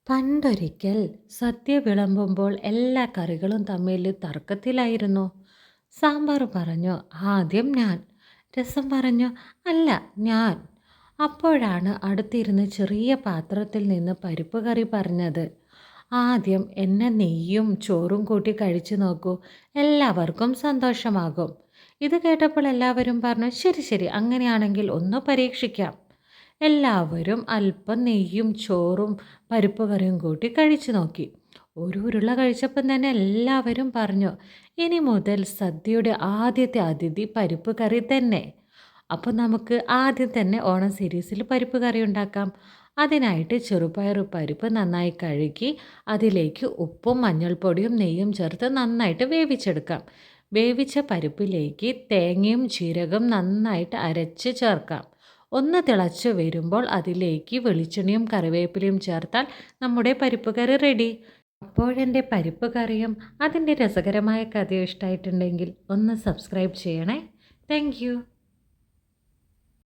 പണ്ടൊരിക്കൽ സദ്യ വിളമ്പുമ്പോൾ എല്ലാ കറികളും തമ്മിൽ തർക്കത്തിലായിരുന്നു. സാമ്പാർ പറഞ്ഞു ആദ്യം ഞാൻ, രസം പറഞ്ഞു അല്ല ഞാൻ. അപ്പോഴാണ് അടുത്തിരുന്ന് ചെറിയ പാത്രത്തിൽ നിന്ന് പരിപ്പ് കറി പറഞ്ഞത്, ആദ്യം എന്നെ നെയ്യും ചോറും കൂട്ടി കഴിച്ചു നോക്കൂ, എല്ലാവർക്കും സന്തോഷമാകും. ഇത് കേട്ടപ്പോൾ എല്ലാവരും പറഞ്ഞു ശരി ശരി, അങ്ങനെയാണെങ്കിൽ ഒന്ന് പരീക്ഷിക്കാം. എല്ലാവരും അല്പം നെയ്യും ചോറും പരിപ്പ് കറിയും കൂട്ടി കഴിച്ചു നോക്കി. ഒരു ഉരുള കഴിച്ചപ്പം തന്നെ എല്ലാവരും പറഞ്ഞു ഇനി മുതൽ സദ്യയുടെ ആദ്യത്തെ അതിഥി പരിപ്പ് കറി തന്നെ. അപ്പോൾ നമുക്ക് ആദ്യം തന്നെ ഓണം സീരീസിൽ പരിപ്പ് കറി ഉണ്ടാക്കാം. അതിനായിട്ട് ചെറുപയർ പരിപ്പ് നന്നായി കഴുകി അതിലേക്ക് ഉപ്പും മഞ്ഞൾപ്പൊടിയും നെയ്യും ചേർത്ത് നന്നായിട്ട് വേവിച്ചെടുക്കാം. വേവിച്ച പരിപ്പിലേക്ക് തേങ്ങയും ജീരകം നന്നായിട്ട് അരച്ച് ചേർക്കാം. ഒന്ന് തിളച്ച് വരുമ്പോൾ അതിലേക്ക് വെളിച്ചെണ്ണയും കറിവേപ്പിലയും ചേർത്താൽ നമ്മുടെ പരിപ്പ് കറി റെഡി. അപ്പോഴെൻ്റെ പരിപ്പ് കറിയും അതിൻ്റെ രസകരമായ കഥയും ഇഷ്ടമായിട്ടുണ്ടെങ്കിൽ ഒന്ന് സബ്സ്ക്രൈബ് ചെയ്യണേ. Thank you.